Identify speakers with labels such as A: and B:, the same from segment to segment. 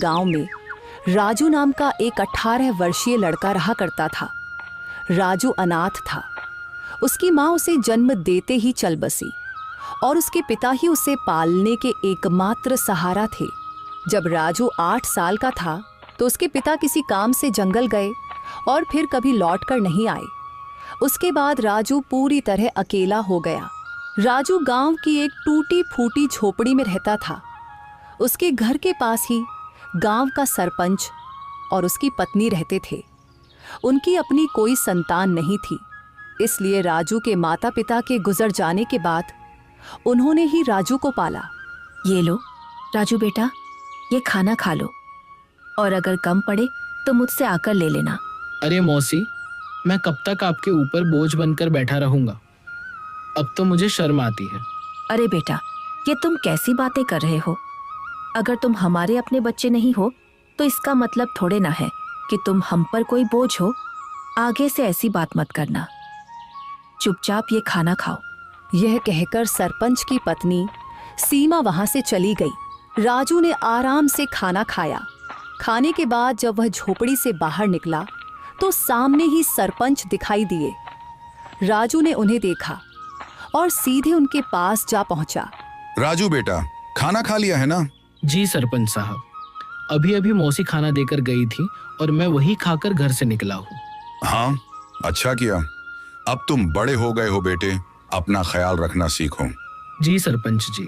A: गांव में राजू नाम का एक 18 वर्षीय लड़का रहा करता था। राजू अनाथ था। उसकी माँ उसे जन्म देते ही चल बसी और उसके पिता ही उसे पालने के एकमात्र सहारा थे। जब राजू 8 साल का था तो उसके पिता किसी काम से जंगल गए और फिर कभी लौट कर नहीं आए। उसके बाद राजू पूरी तरह अकेला हो गया। राजू गांव की एक टूटी फूटी झोपड़ी में रहता था। उसके घर के पास ही गांव का सरपंच और उसकी पत्नी रहते थे। उनकी अपनी कोई संतान नहीं थी, इसलिए राजू के माता पिता के गुजर जाने के बाद उन्होंने ही राजू को पाला।
B: ये लो राजू बेटा, ये खाना खा लो और अगर कम पड़े तो मुझसे आकर ले लेना।
C: अरे मौसी, मैं कब तक आपके ऊपर बोझ बनकर बैठा रहूंगा? अब तो मुझे शर्म आती है।
B: अरे बेटा, ये तुम कैसी बातें कर रहे हो? अगर तुम हमारे अपने बच्चे नहीं हो तो इसका मतलब थोड़े ना है कि तुम हम पर कोई बोझ हो। आगे से ऐसी बात मत करना। चुपचाप ये खाना खाओ।
A: यह कहकर सरपंच की पत्नी सीमा वहां से चली गई। राजू ने आराम से खाना खाया। खाने के बाद जब वह झोपड़ी से बाहर निकला तो सामने ही सरपंच दिखाई दिए। राजू ने उन्हें देखा और सीधे उनके पास जा पहुंचा।
D: राजू बेटा, खाना खा लिया है ना?
C: जी सरपंच साहब, अभी अभी मौसी खाना देकर गई थी और मैं वही खाकर घर से निकला हूँ।
D: हाँ, अच्छा किया। अब तुम बड़े हो गए हो बेटे, अपना ख्याल रखना सीखो।
C: जी सरपंच जी,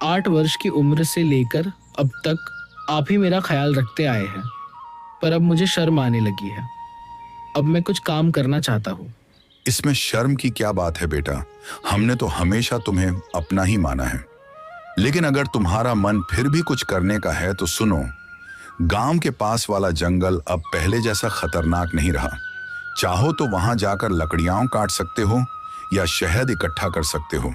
C: 8 वर्ष की उम्र से लेकर अब तक आप ही मेरा ख्याल रखते आए हैं, पर अब मुझे शर्म आने लगी है। अब मैं कुछ काम करना चाहता हूँ।
D: इसमें शर्म की क्या बात है बेटा? हमने तो हमेशा तुम्हें अपना ही माना है। लेकिन अगर तुम्हारा मन फिर भी कुछ करने का है तो सुनो, गांव के पास वाला जंगल अब पहले जैसा खतरनाक नहीं रहा। चाहो तो वहां जाकर लकड़ियां काट सकते हो या शहद इकट्ठा कर सकते हो।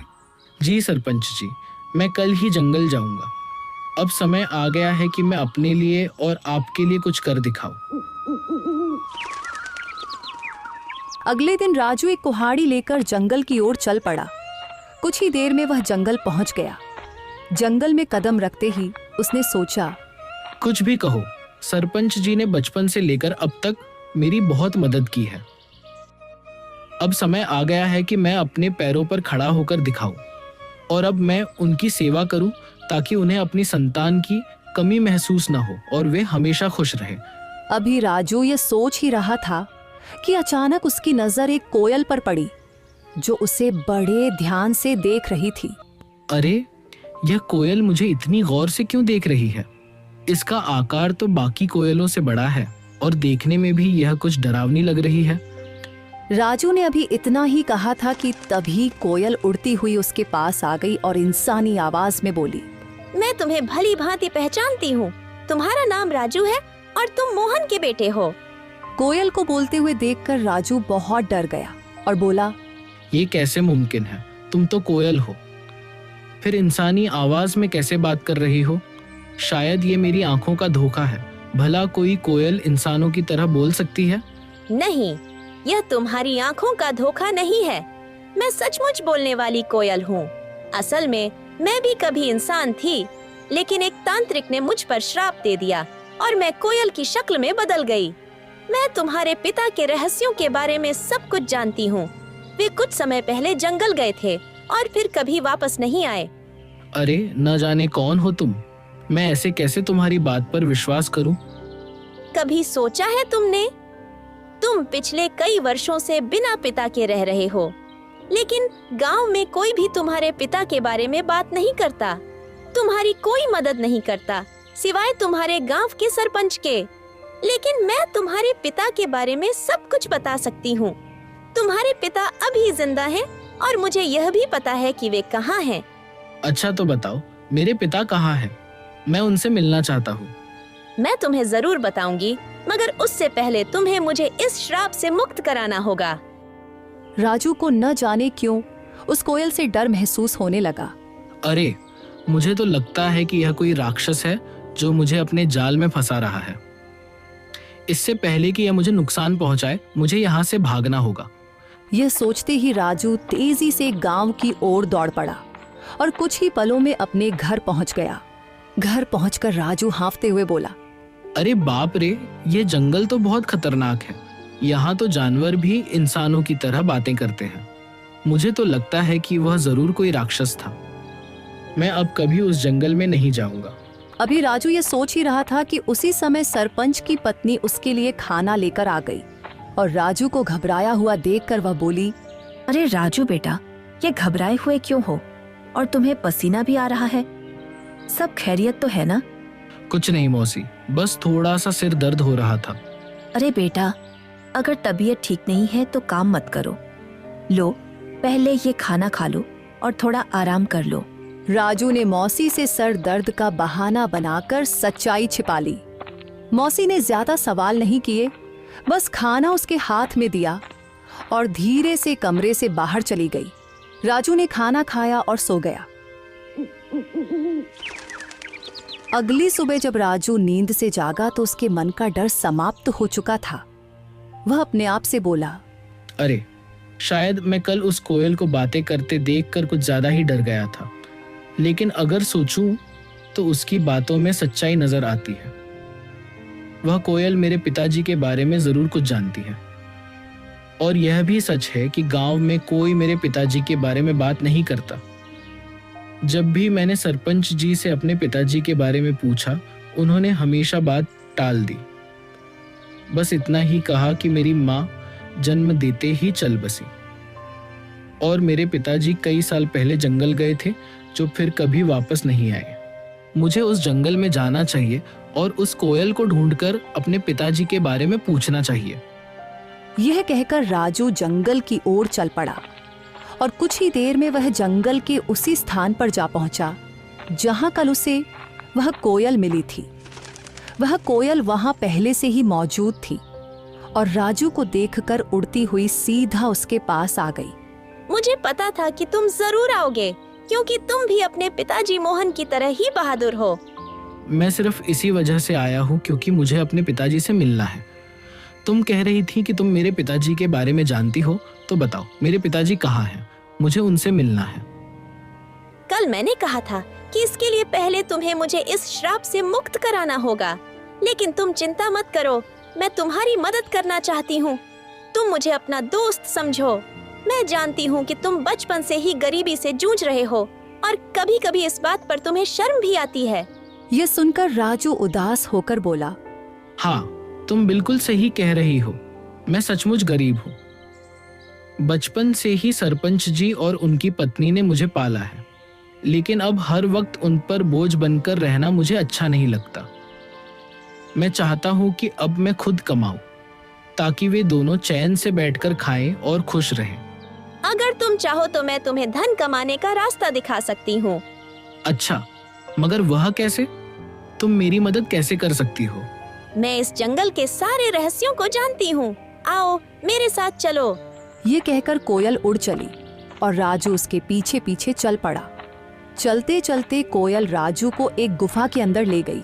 C: जी सरपंच जी, मैं कल ही जंगल जाऊंगा। अब समय आ गया है कि मैं अपने लिए और आपके लिए कुछ कर दिखाऊं।
A: अगले दिन राजू एक कुल्हाड़ी लेकर जंगल की ओर चल पड़ा। कुछ ही देर में वह जंगल पहुंच गया। जंगल में कदम रखते ही उसने सोचा,
C: कुछ भी कहो, सरपंच जी ने बचपन से लेकर अब तक मेरी बहुत मदद की है। अब समय आ गया है कि मैं अपने पैरों पर खड़ा होकर दिखाऊं और अब मैं उनकी सेवा करूं ताकि उन्हें अपनी संतान की कमी महसूस ना हो और वे हमेशा खुश रहें।
A: अभी राजू ये सोच ही रहा था कि अचानक उसकी नजर एक कोयल पर पड़ी जो उसे बड़े ध्यान से देख रही थी।
C: अरे, यह कोयल मुझे इतनी गौर से क्यों देख रही है? इसका आकार तो बाकी कोयलों से बड़ा है और देखने में भी यह कुछ डरावनी लग रही है।
A: राजू ने अभी इतना ही कहा था कि तभी कोयल उड़ती हुई उसके पास आ गई और इंसानी आवाज में बोली,
E: मैं तुम्हें भली भांति पहचानती हूँ। तुम्हारा नाम राजू है और तुम मोहन के बेटे हो।
A: कोयल को बोलते हुए देखकर राजू बहुत डर गया और बोला,
C: ये कैसे मुमकिन है? तुम तो कोयल हो, फिर इंसानी आवाज में कैसे बात कर रही हो? शायद ये मेरी आंखों का धोखा है। भला कोई कोयल इंसानों की तरह बोल सकती है?
E: नहीं, यह तुम्हारी आंखों का धोखा नहीं है। मैं सचमुच बोलने वाली कोयल हूँ। असल में मैं भी कभी इंसान थी, लेकिन एक तांत्रिक ने मुझ पर श्राप दे दिया और मैं कोयल की शक्ल में बदल गई। मैं तुम्हारे पिता के रहस्यों के बारे में सब कुछ जानती हूँ। वे कुछ समय पहले जंगल गए थे और फिर कभी वापस नहीं आए।
C: अरे, न जाने कौन हो तुम। मैं ऐसे कैसे तुम्हारी बात पर विश्वास करूं?
E: कभी सोचा है तुमने? तुम पिछले कई वर्षों से बिना पिता के रह रहे हो, लेकिन गांव में कोई भी तुम्हारे पिता के बारे में बात नहीं करता। तुम्हारी कोई मदद नहीं करता सिवाय तुम्हारे गांव के सरपंच के। लेकिन मैं तुम्हारे पिता के बारे में सब कुछ बता सकती हूँ। तुम्हारे पिता अभी जिंदा हैं और मुझे यह भी पता है कि वे कहाँ हैं।
C: अच्छा तो बताओ, मेरे पिता कहाँ हैं? मैं उनसे मिलना चाहता हूँ।
E: मैं तुम्हें जरूर बताऊंगी, मगर उससे पहले तुम्हें मुझे इस श्राप से मुक्त कराना होगा।
A: राजू को न जाने क्यों उस कोयल से डर महसूस होने लगा।
C: अरे, मुझे तो लगता है कि यह कोई राक्षस है जो मुझे अपने जाल में फंसा रहा है। इससे पहले कि यह मुझे नुकसान पहुंचाए, मुझे यहाँ से भागना होगा।
A: यह सोचते ही राजू तेजी से गांव की ओर दौड़ पड़ा और कुछ ही पलों में अपने घर पहुंच गया। घर पहुंचकर राजू हांफते हुए बोला,
C: अरे बाप रे, ये जंगल तो बहुत खतरनाक है। यहाँ तो जानवर भी इंसानों की तरह बातें करते हैं। मुझे तो लगता है कि वह जरूर कोई राक्षस था। मैं अब कभी उस जंगल में नहीं जाऊंगा।
A: अभी राजू ये सोच ही रहा था कि उसी समय सरपंच की पत्नी उसके लिए खाना लेकर आ गई और राजू को घबराया हुआ देखकर वह बोली,
B: अरे राजू बेटा, ये घबराए हुए क्यों हो? और तुम्हें पसीना भी आ रहा है। सब खैरियत तो है ना?
C: कुछ नहीं मौसी, बस थोड़ा सा सिर दर्द हो रहा था।
B: अरे बेटा, अगर तबीयत ठीक नहीं है तो काम मत करो। लो, पहले ये खाना खा लो और थोड़ा आराम कर लो।
A: राजू ने मौसी से सर दर्द का बहाना बनाकर सच्चाई छिपा ली। मौसी ने ज्यादा सवाल नहीं किए, बस खाना उसके हाथ में दिया और धीरे से कमरे से बाहर चली गई। राजू ने खाना खाया और सो गया। अगली सुबह जब राजू नींद से जागा तो उसके मन का डर समाप्त हो चुका था। वह अपने आप से बोला,
C: अरे शायद मैं कल उस कोयल को बातें करते देखकर कुछ ज्यादा ही डर गया था, लेकिन अगर सोचूं तो उसकी बातों में सच्चाई नजर आती है। वह कोयल मेरे पिताजी के बारे में जरूर कुछ जानती है और यह भी सच है कि गांव में कोई मेरे पिताजी के बारे में बात नहीं करता। जब भी मैंने सरपंच जी से अपने पिताजी के बारे में पूछा, उन्होंने हमेशा बात टाल दी। बस इतना ही कहा कि मेरी माँ जन्म देते ही चल बसी और मेरे पिताजी कई साल पहले जंगल गए थे, जो फिर कभी वापस नहीं आए। मुझे उस जंगल में जाना चाहिए और उस कोयल को ढूंढकर अपने पिताजी के बारे में पूछना चाहिए।
A: यह कहकर राजू जंगल की ओर चल पड़ा और कुछ ही देर में वह जंगल के उसी स्थान पर जा पहुंचा जहां कल उसे वह कोयल मिली थी। वह कोयल वहां पहले से ही मौजूद थी और राजू को देखकर उड़ती हुई सीधा उसके पास आ गई।
E: मुझे पता था कि तुम जरूर आओगे, क्योंकि तुम भी अपने पिताजी मोहन की तरह ही बहादुर हो।
C: मैं सिर्फ इसी वजह से आया हूँ क्योंकि मुझे अपने पिताजी से मिलना है। तुम कह रही थी कि तुम मेरे पिताजी के बारे में जानती हो, तो बताओ मेरे पिताजी कहाँ हैं? मुझे उनसे मिलना है।
E: कल मैंने कहा था कि इसके लिए पहले तुम्हें मुझे इस श्राप से मुक्त कराना होगा, लेकिन तुम चिंता मत करो, मैं तुम्हारी मदद करना चाहती हूँ। तुम मुझे अपना दोस्त समझो। मैं जानती हूँ कि तुम बचपन से ही गरीबी से जूझ रहे हो और कभी कभी इस बात पर तुम्हें शर्म भी आती है।
A: यह सुनकर राजू उदास होकर बोला,
C: हाँ, तुम बिल्कुल सही कह रही हो। मैं सचमुच गरीब हूँ। बचपन से ही सरपंच जी और उनकी पत्नी ने मुझे पाला है, लेकिन अब हर वक्त उन पर बोझ बनकर रहना मुझे अच्छा नहीं लगता। मैं चाहता हूँ कि अब मैं खुद कमाऊं, ताकि वे दोनों चैन से बैठकर खाएं और खुश रहें।
E: अगर तुम चाहो तो मैं तुम्हें धन कमाने का रास्ता दिखा सकती हूँ।
C: अच्छा, मगर वह कैसे? तुम मेरी मदद कैसे कर सकती हो?
E: मैं इस जंगल के सारे रहस्यों को जानती हूँ। आओ मेरे साथ चलो।
A: ये कहकर कोयल उड़ चली और राजू उसके पीछे पीछे चल पड़ा। चलते चलते कोयल राजू को एक गुफा के अंदर ले गई।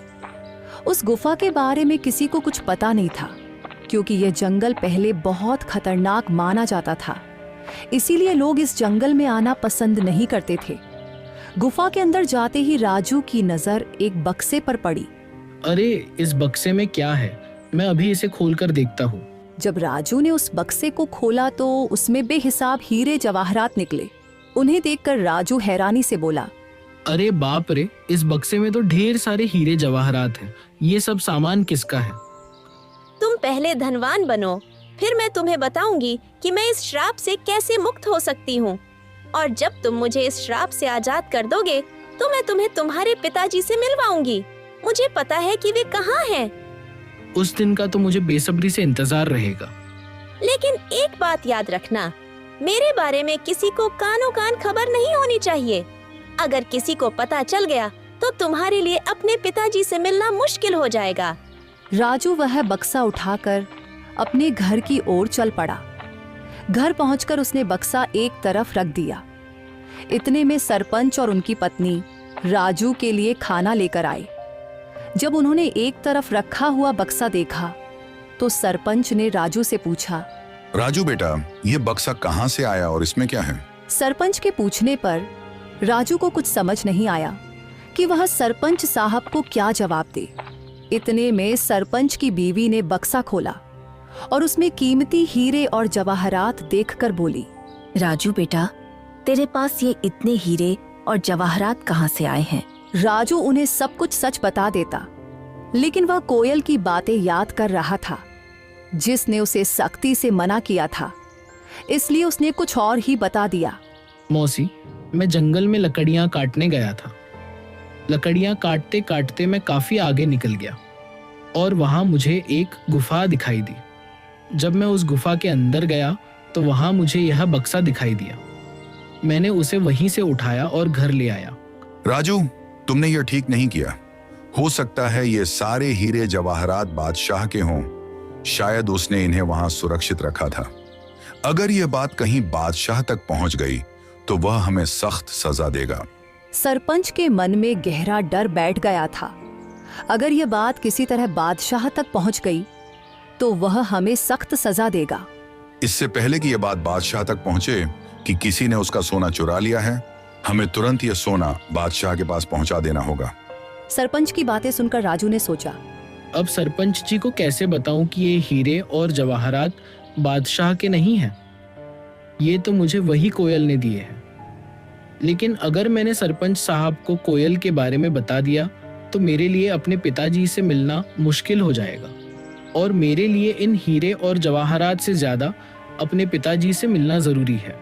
A: उस गुफा के बारे में किसी को कुछ पता नहीं था, क्योंकि यह जंगल पहले बहुत खतरनाक माना जाता था। इसीलिए लोग इस जंगल में आना पसंद नहीं करते थे। गुफा के अंदर जाते ही राजू की नजर एक बक्से पर पड़ी।
C: अरे, इस बक्से में क्या है? मैं अभी इसे खोलकर देखता हूँ।
A: जब राजू ने उस बक्से को खोला तो उसमें बेहिसाब हीरे जवाहरात निकले। उन्हें देखकर राजू हैरानी से बोला,
C: अरे बाप रे, इस बक्से में तो ढेर सारे हीरे जवाहरात हैं। ये सब सामान किसका है?
E: तुम पहले धनवान बनो, फिर मैं तुम्हें बताऊंगी कि मैं इस श्राप से कैसे मुक्त हो सकती हूँ। और जब तुम मुझे इस श्राप से आजाद कर दोगे तो मैं तुम्हें तुम्हारे पिताजी से मिलवाऊंगी। मुझे पता है कि वे कहाँ हैं।
C: उस दिन का तो मुझे बेसब्री से इंतजार रहेगा।
E: लेकिन एक बात याद रखना, मेरे बारे में किसी को कानों कान खबर नहीं होनी चाहिए। अगर किसी को पता चल गया तो तुम्हारे लिए अपने पिताजी से मिलना मुश्किल हो जाएगा।
A: राजू वह बक्सा उठाकर अपने घर की ओर चल पड़ा। घर पहुंचकर उसने बक्सा एक तरफ रख दिया। इतने में सरपंच और उनकी पत्नी राजू के लिए खाना लेकर आए। जब उन्होंने एक तरफ रखा हुआ बक्सा देखा तो सरपंच ने राजू से पूछा,
D: राजू बेटा, ये बक्सा कहाँ से आया और इसमें क्या है?
A: सरपंच के पूछने पर राजू को कुछ समझ नहीं आया कि वह सरपंच साहब को क्या जवाब दे। इतने में सरपंच की बीवी ने बक्सा खोला और उसमें कीमती हीरे और जवाहरात देखकर बोली,
B: राजू बेटा, तेरे पास ये इतने हीरे और जवाहरात कहाँ से आए हैं?
A: राजू उन्हें सब कुछ सच बता देता, लेकिन वह कोयल की बातें याद कर रहा था जिसने उसे सख्ती से मना किया था, इसलिए उसने कुछ और ही बता दिया।
C: मौसी, मैं जंगल में लकड़ियां काटने गया था। लकड़ियां काटते काटते मैं काफी आगे निकल गया और वहां मुझे एक गुफा दिखाई दी। जब मैं उस गुफा के अंदर गया तो वहां मुझे यह बक्सा दिखाई दिया। मैंने उसे वहीं से उठाया और घर ले आया।
D: राजू, तुमने यह ठीक नहीं किया। हो सकता है ये सारे हीरे जवाहरात बादशाह के हों। शायद उसने इन्हें वहां सुरक्षित रखा था। अगर यह बात कहीं बादशाह तक पहुंच गई तो वह हमें सख्त सजा देगा।
A: सरपंच के मन में गहरा डर बैठ गया था। अगर यह बात किसी तरह बादशाह तक पहुंच गई तो वह हमें सख्त सजा देगा।
D: इससे पहले कि यह बात बादशाह तक पहुंचे कि किसी ने उसका सोना चुरा लिया है, हमें तुरंत यह सोना बादशाह के पास पहुंचा देना होगा।
A: सरपंच की बातें सुनकर राजू ने सोचा,
C: अब सरपंच जी को कैसे बताऊं कि ये हीरे और जवाहरात बादशाह के नहीं हैं? ये तो मुझे वही कोयल ने दिए हैं। लेकिन अगर मैंने सरपंच साहब को कोयल के बारे में बता दिया तो मेरे लिए अपने पिताजी से मिलना मुश्किल हो जाएगा और मेरे लिए इन हीरे और जवाहरात से ज्यादा अपने पिताजी से मिलना जरूरी है।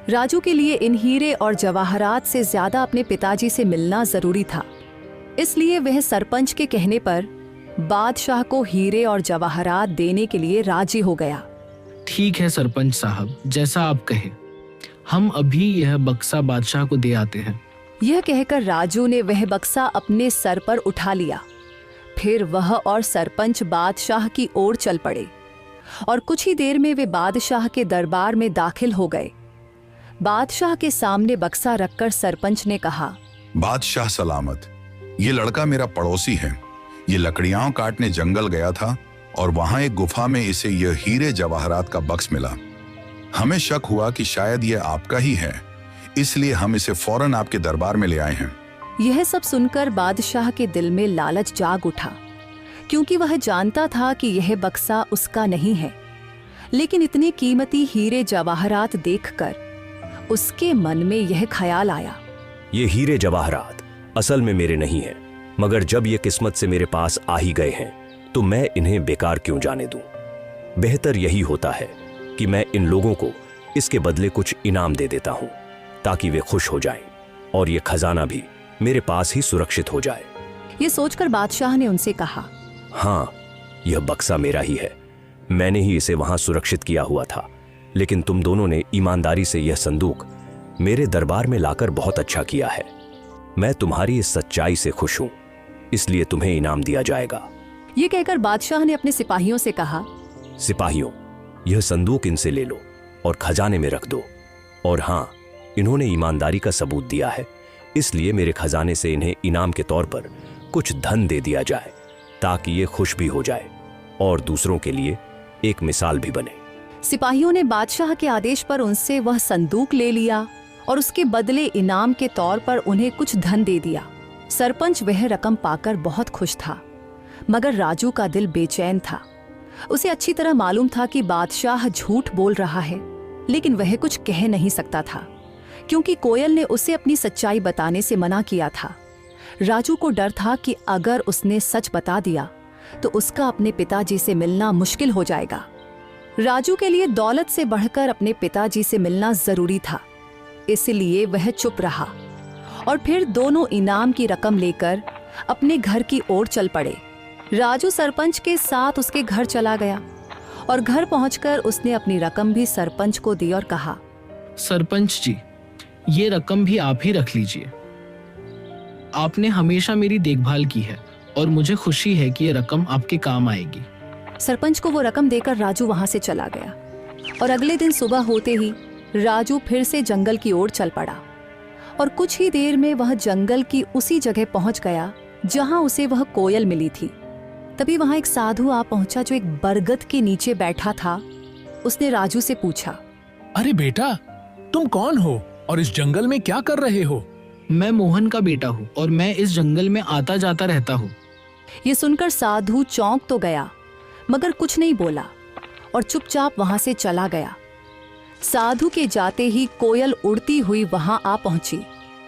A: राजू के लिए इन हीरे और जवाहरात से ज्यादा अपने पिताजी से मिलना जरूरी था, इसलिए वह सरपंच के कहने पर बादशाह को हीरे और जवाहरात देने के लिए राजी हो गया।
C: ठीक है सरपंच साहब, जैसा आप कहे, हम अभी यह बक्सा बादशाह को दे आते हैं।
A: यह कहकर राजू ने वह बक्सा अपने सर पर उठा लिया। फिर वह और सरपंच बादशाह की ओर चल पड़े और कुछ ही देर में वे बादशाह के दरबार में दाखिल हो गए। बादशाह के सामने बक्सा रखकर सरपंच ने कहा,
D: बादशाह सलामत। ये लड़का मेरा पड़ोसी है। ये लकड़ियां काटने जंगल गया था और वहां एक गुफा में इसे यह हीरे जवाहरात का बक्स मिला। हमें शक हुआ कि शायद यह आपका ही है, इसलिए हम इसे फौरन आपके दरबार में ले आए हैं।
A: यह सब सुनकर बादशाह के दिल में लालच जाग उठा, क्योंकि वह जानता था कि यह बक्सा उसका नहीं है। लेकिन इतने कीमती हीरे जवाहरात देखकर उसके मन में यह ख्याल आया,
F: ये हीरे जवाहरात असल में मेरे नहीं हैं, मगर जब ये किस्मत से मेरे पास आ ही गए हैं तो मैं इन्हें बेकार क्यों जाने दूं। बेहतर यही होता है कि मैं इन लोगों को इसके बदले कुछ इनाम दे देता हूं ताकि वे खुश हो जाएं और ये खजाना भी मेरे पास ही सुरक्षित हो जाए।
A: ये सोचकर बादशाह ने उनसे कहा,
F: हाँ, यह बक्सा मेरा ही है। मैंने ही इसे वहां सुरक्षित किया हुआ था, लेकिन तुम दोनों ने ईमानदारी से यह संदूक मेरे दरबार में लाकर बहुत अच्छा किया है। मैं तुम्हारी इस सच्चाई से खुश हूं, इसलिए तुम्हें इनाम दिया जाएगा।
A: ये कहकर बादशाह ने अपने सिपाहियों से कहा,
F: सिपाहियों, यह संदूक इनसे ले लो और खजाने में रख दो। और हाँ, इन्होंने ईमानदारी का सबूत दिया है, इसलिए मेरे खजाने से इन्हें इनाम के तौर पर कुछ धन दे दिया जाए ताकि ये खुश भी हो जाए और दूसरों के लिए एक मिसाल भी बने।
A: सिपाहियों ने बादशाह के आदेश पर उनसे वह संदूक ले लिया और उसके बदले इनाम के तौर पर उन्हें कुछ धन दे दिया। सरपंच वह रकम पाकर बहुत खुश था, मगर राजू का दिल बेचैन था। उसे अच्छी तरह मालूम था कि बादशाह झूठ बोल रहा है, लेकिन वह कुछ कह नहीं सकता था क्योंकि कोयल ने उसे अपनी सच्चाई बताने से मना किया था। राजू को डर था कि अगर उसने सच बता दिया तो उसका अपने पिताजी से मिलना मुश्किल हो जाएगा। राजू के लिए दौलत से बढ़कर अपने पिताजी से मिलना जरूरी था, इसलिए वह चुप रहा और फिर दोनों इनाम की रकम लेकर अपने घर की ओर चल पड़े। राजू सरपंच के साथ उसके घर चला गया और घर पहुंचकर उसने अपनी रकम भी सरपंच को दी और कहा,
C: सरपंच जी, ये रकम भी आप ही रख लीजिए। आपने हमेशा मेरी देखभाल की है और मुझे खुशी है कि ये रकम आपके काम आएगी।
A: सरपंच को वो रकम देकर राजू वहां से चला गया और अगले दिन सुबह होते ही राजू फिर से जंगल की ओर चल पड़ा और कुछ ही देर में वह जंगल की उसी जगह पहुंच गया जहां उसे वह कोयल मिली थी। तभी वहां एक साधु आ पहुंचा जो एक बरगद के नीचे बैठा था। उसने राजू से पूछा,
G: अरे बेटा, तुम कौन हो और इस जंगल में क्या कर रहे हो?
C: मैं मोहन का बेटा हूँ और मैं इस जंगल में आता जाता रहता हूँ।
A: ये सुनकर साधु चौंक तो गया मगर कुछ नहीं बोला और चुपचाप वहां से चला गया। साधु के जाते ही कोयल उड़ती हुई वहां आ पहुंची।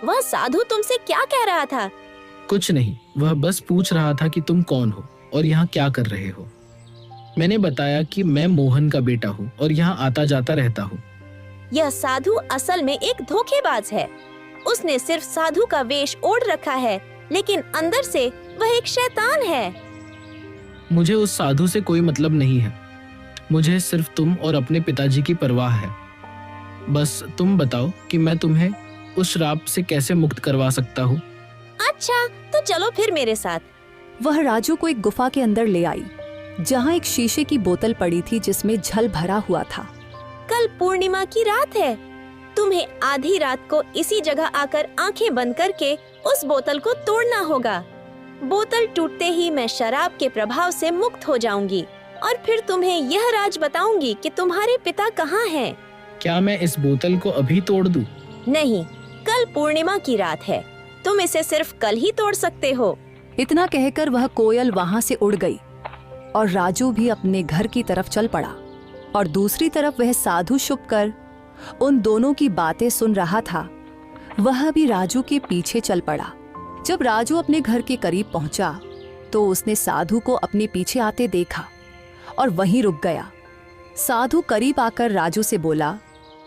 E: वह साधु तुमसे क्या कह रहा था?
C: कुछ नहीं, वह बस पूछ रहा था कि तुम कौन हो और यहाँ क्या कर रहे हो। मैंने बताया कि मैं मोहन का बेटा हूँ और यहाँ आता जाता रहता हूँ।
E: यह साधु असल में एक धोखेबाज है। उसने सिर्फ साधु का वेश ओढ़ रखा है, लेकिन अंदर से वह एक शैतान है।
C: मुझे उस साधु से कोई मतलब नहीं है। मुझे सिर्फ तुम और अपने पिताजी की परवाह है। बस तुम बताओ कि मैं तुम्हें उस श्राप से कैसे मुक्त करवा सकता हूँ।
E: अच्छा, तो चलो फिर मेरे साथ।
A: वह राजू को एक गुफा के अंदर ले आई जहां एक शीशे की बोतल पड़ी थी जिसमें जल भरा हुआ था।
E: कल पूर्णिमा की रात है। तुम्हें आधी रात को इसी जगह आकर आंखें बंद करके उस बोतल को तोड़ना होगा। बोतल टूटते ही मैं शराब के प्रभाव से मुक्त हो जाऊंगी और फिर तुम्हें यह राज बताऊंगी कि तुम्हारे पिता कहाँ हैं।
C: क्या मैं इस बोतल को अभी तोड़ दूं?
E: नहीं, कल पूर्णिमा की रात है। तुम इसे सिर्फ कल ही तोड़ सकते हो।
A: इतना कहकर वह कोयल वहां से उड़ गई और राजू भी अपने घर की तरफ चल पड़ा और दूसरी तरफ वह साधु छुपकर उन दोनों की बातें सुन रहा था। वह भी राजू के पीछे चल पड़ा। जब राजू अपने घर के करीब पहुंचा तो उसने साधु को अपने पीछे आते देखा और वहीं रुक गया। साधु करीब आकर राजू से बोला,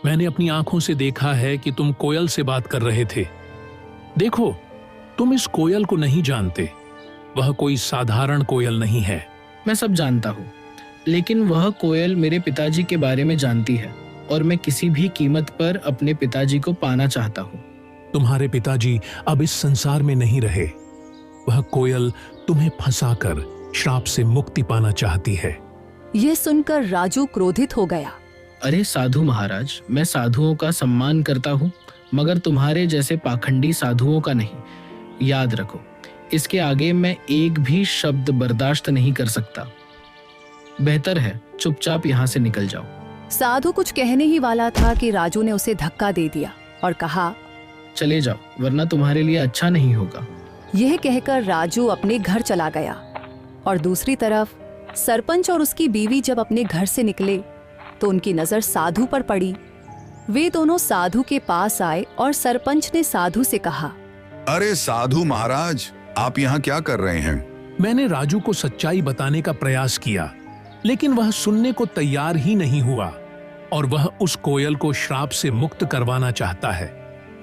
G: मैंने अपनी आंखों से देखा है कि तुम कोयल से बात कर रहे थे। देखो, तुम इस कोयल को नहीं जानते। वह कोई साधारण कोयल नहीं है।
C: मैं सब जानता हूँ, लेकिन वह कोयल मेरे पिताजी के बारे में जानती है और मैं किसी भी कीमत पर अपने पिताजी को पाना चाहता हूँ।
G: तुम्हारे पिताजी अब इस संसार में नहीं रहे। वह कोयल तुम्हें फंसाकर श्राप से मुक्ति पाना चाहती है।
A: यह सुनकर राजू क्रोधित हो गया।
C: अरे साधु महाराज, मैं साधुओं का सम्मान करता हूँ, मगर तुम्हारे जैसे पाखंडी साधुओं का नहीं। याद रखो, इसके आगे मैं एक भी शब्द बर्दाश्त नहीं कर सकता। बेहतर है चुपचाप यहाँ से निकल जाओ।
A: साधु कुछ कहने ही वाला था कि राजू ने उसे धक्का दे दिया और कहा,
C: चले जाओ, वरना तुम्हारे लिए अच्छा नहीं होगा।
A: यह कहकर राजू अपने घर चला गया और दूसरी तरफ सरपंच और उसकी बीवी जब अपने घर से निकले तो उनकी नजर साधु पर पड़ी। वे दोनों साधु के पास आए और सरपंच ने साधु से कहा,
D: अरे साधु महाराज, आप यहाँ क्या कर रहे हैं?
G: मैंने राजू को सच्चाई बताने का प्रयास किया, लेकिन वह सुनने को तैयार ही नहीं हुआ और वह उस कोयल को श्राप से मुक्त करवाना चाहता है।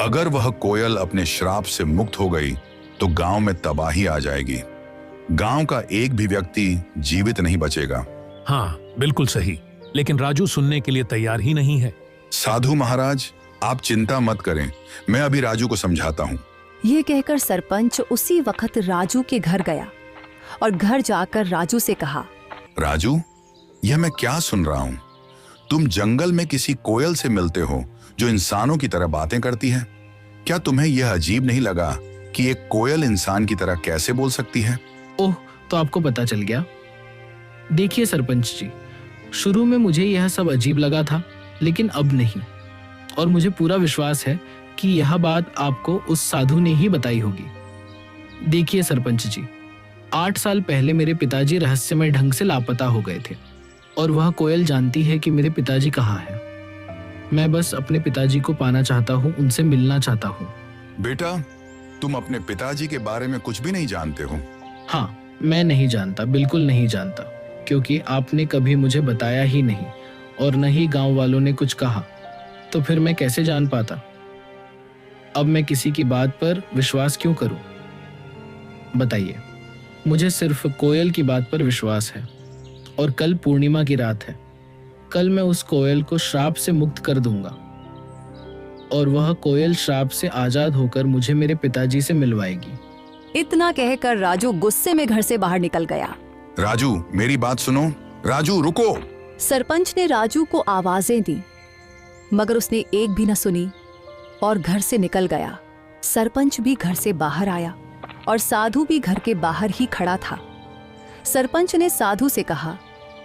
D: अगर वह कोयल अपने श्राप से मुक्त हो गई तो गांव में तबाही आ जाएगी। गांव का एक भी व्यक्ति जीवित नहीं बचेगा।
G: हाँ, बिल्कुल सही, लेकिन राजू सुनने के लिए तैयार ही नहीं है।
D: साधु महाराज, आप चिंता मत करें, मैं अभी राजू को समझाता हूँ।
A: यह कहकर सरपंच उसी वक्त राजू के घर गया और घर जाकर राजू से कहा,
D: राजू, यह मैं क्या सुन रहा हूँ? तुम जंगल में किसी कोयल से मिलते हो जो इंसानों की तरह बातें करती है। क्या तुम्हें यह अजीब नहीं लगा कि एक कोयल इंसान की तरह कैसे बोल सकती है?
C: ओह, तो आपको पता चल गया। देखिए सरपंच जी, शुरू में मुझे यह सब अजीब लगा था, लेकिन अब नहीं। और मुझे पूरा विश्वास है कि यह बात आपको उस साधु ने ही बताई होगी। देखिए सरपंच जी, 8 साल पहले मेरे पिताजी रहस्यमय ढंग से लापता हो गए थे और वह कोयल जानती है कि मेरे पिताजी कहाँ हैं। मैं बस अपने पिताजी को पाना चाहता हूँ, उनसे मिलना चाहता हूँ।
D: बेटा, तुम अपने पिताजी के बारे में कुछ भी नहीं जानते हो?
C: हाँ, मैं नहीं जानता, बिल्कुल नहीं जानता, क्योंकि आपने कभी मुझे बताया ही नहीं और न ही गांव वालों ने कुछ कहा, तो फिर मैं कैसे जान पाता? अब मैं किसी की बात पर विश्वास क्यों करूं? बताइए। मुझे सिर्फ कोयल की बात पर विश्वास है और कल पूर्णिमा की रात है। कल मैं उस कोयल को श्राप से मुक्त कर दूंगा और वह कोयल श्राप से आजाद होकर मुझे मेरे पिताजी से मिलवाएगी।
A: इतना कहकर राजू गुस्से में घर से बाहर निकल गया।
D: राजू, मेरी बात सुनो। राजू, रुको।
A: सरपंच ने राजू को आवाजें दी मगर उसने एक भी न सुनी और घर से निकल गया। सरपंच भी घर से बाहर आया और साधु भी घर के बाहर ही खड़ा था। सरपंच ने साधु से कहा,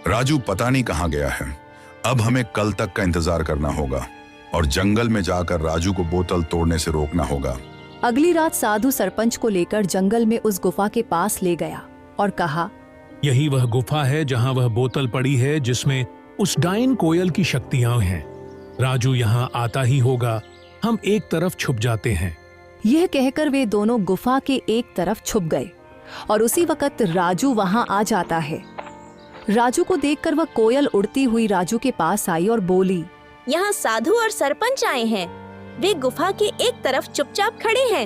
D: राजू पता नहीं कहाँ गया है। अब हमें कल तक का इंतजार करना होगा और जंगल में जाकर राजू को बोतल तोड़ने से रोकना होगा।
A: अगली रात साधु सरपंच को लेकर जंगल में उस गुफा के पास ले गया और कहा,
G: यही वह गुफा है जहां वह बोतल पड़ी है जिसमें उस डायन कोयल की शक्तियां हैं। राजू यहाँ आता ही होगा, हम एक तरफ छुप जाते हैं।
A: यह कहकर वे दोनों गुफा के एक तरफ छुप गए और उसी वक्त राजू वहां आ जाता है। राजू को देखकर वह कोयल उड़ती हुई राजू के पास आई और बोली,
E: यहाँ साधु और सरपंच आए हैं। वे गुफा के एक तरफ चुपचाप खड़े हैं।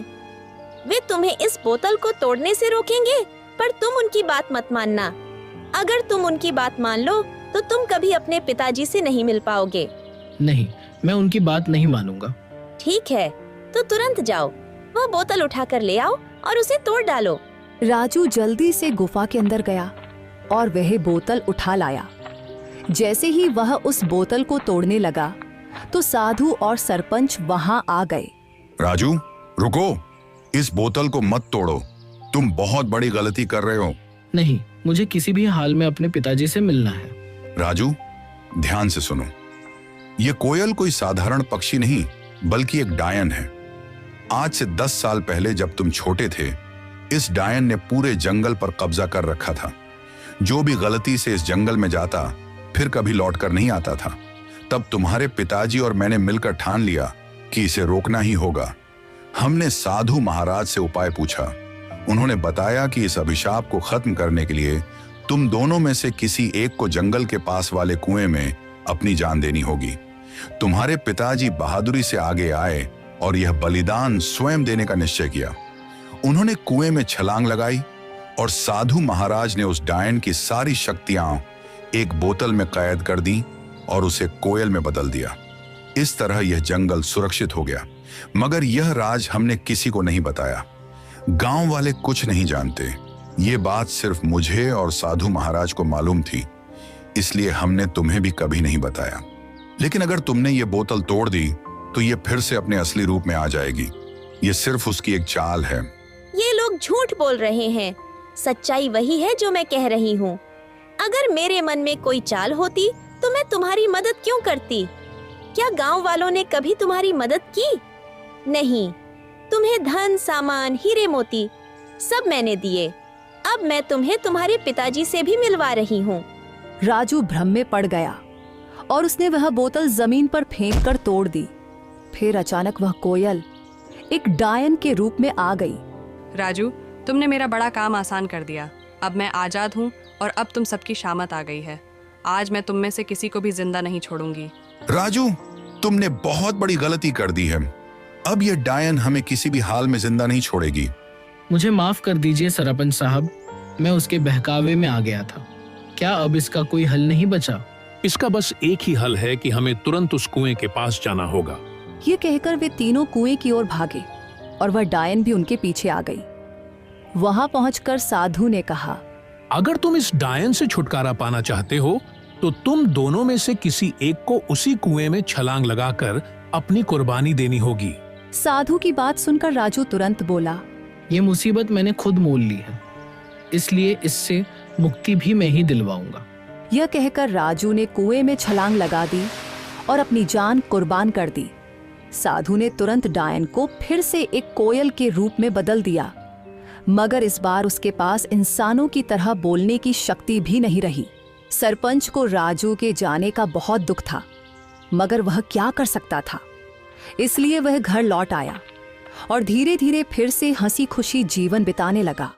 E: वे तुम्हें इस बोतल को तोड़ने से रोकेंगे, पर तुम उनकी बात मत मानना। अगर तुम उनकी बात मान लो तो तुम कभी अपने पिताजी से नहीं मिल पाओगे।
C: नहीं, मैं उनकी बात नहीं मानूंगा।
E: ठीक है, तो तुरंत जाओ, वह बोतल उठाकर ले आओ और उसे तोड़ डालो।
A: राजू जल्दी से गुफा के अंदर गया और वह बोतल उठा लाया। जैसे ही वह उस बोतल को तोड़ने लगा तो साधु और सरपंच वहां आ गए।
D: राजू रुको, इस बोतल को मत तोड़ो, तुम बहुत बड़ी गलती कर रहे हो।
C: नहीं, मुझे किसी भी हाल में अपने पिताजी से मिलना है।
D: राजू ध्यान से सुनो, ये कोयल कोई साधारण पक्षी नहीं बल्कि एक डायन है। आज से 10 साल पहले जब तुम छोटे थे, इस डायन ने पूरे जंगल पर कब्जा कर रखा था। जो भी गलती से इस जंगल में जाता फिर कभी लौट कर नहीं आता था। तब तुम्हारे पिताजी और मैंने मिलकर ठान लिया कि इसे रोकना ही होगा। हमने साधु महाराज से उपाय पूछा। उन्होंने बताया कि इस अभिशाप को खत्म करने के लिए तुम दोनों में से किसी एक को जंगल के पास वाले कुएं में अपनी जान देनी होगी। तुम्हारे पिताजी बहादुरी से आगे आए और यह बलिदान स्वयं देने का निश्चय किया। उन्होंने कुएं में छलांग लगाई और साधु महाराज ने उस डायन की सारी शक्तियां एक बोतल में कैद कर दी और उसे कोयल में बदल दिया। इस तरह यह जंगल सुरक्षित हो गया। मगर यह राज हमने किसी को नहीं बताया। गांव वाले कुछ नहीं जानते। ये बात सिर्फ मुझे और साधु महाराज को मालूम थी, इसलिए हमने तुम्हें भी कभी नहीं बताया। लेकिन अगर तुमने ये बोतल तोड़ दी तो ये फिर से अपने असली रूप में आ जाएगी। ये सिर्फ उसकी एक चाल है।
E: ये लोग झूठ बोल रहे हैं। सच्चाई वही है जो मैं कह रही हूँ। अगर मेरे मन में कोई चाल होती तो मैं तुम्हारी मदद क्यों करती? क्या गांव वालों ने कभी तुम्हारी मदद की? नहीं। तुम्हें धन, सामान, हीरे मोती सब मैंने दिए। अब मैं तुम्हें तुम्हारे पिताजी से भी मिलवा रही हूँ।
A: राजू भ्रम में पड़ गया और उसने वह बोतल जमीन पर फेंक कर तोड़ दी। फिर अचानक वह कोयल एक डायन के रूप में आ गई।
H: राजू, तुमने मेरा बड़ा काम आसान कर दिया। अब मैं आजाद हूँ और अब तुम सबकी शामत आ गई है। आज मैं तुम में से किसी को भी जिंदा नहीं छोड़ूंगी।
D: राजू, तुमने बहुत बड़ी गलती कर दी है। अब यह डायन हमें किसी भी हाल में जिंदा नहीं छोड़ेगी।
C: मुझे माफ कर दीजिए सरपंच साहब, मैं उसके बहकावे में आ गया था। क्या अब इसका कोई हल नहीं बचा?
G: इसका बस एक ही हल है कि हमें तुरंत उस कुएं के पास जाना होगा।
A: ये कहकर वे तीनों कुएं की ओर भागे और वह डायन भी उनके पीछे आ गई। वहां पहुंचकर साधु ने कहा,
G: अगर तुम इस डायन से छुटकारा पाना चाहते हो तो तुम दोनों में से किसी एक को उसी कुएं में छलांग लगाकर अपनी कुर्बानी देनी होगी।
A: साधु की बात सुनकर राजू तुरंत बोला,
C: ये मुसीबत मैंने खुद मोल ली है, इसलिए इससे मुक्ति भी मैं ही दिलवाऊंगा।
A: यह कहकर राजू ने कुएं में छलांग लगा दी और अपनी जान कुर्बान कर दी। साधु ने तुरंत डायन को फिर से एक कोयल के रूप में बदल दिया, मगर इस बार उसके पास इंसानों की तरह बोलने की शक्ति भी नहीं रही। सरपंच को राजू के जाने का बहुत दुख था, मगर वह क्या कर सकता था। इसलिए वह घर लौट आया और धीरे धीरे फिर से हंसी खुशी जीवन बिताने लगा।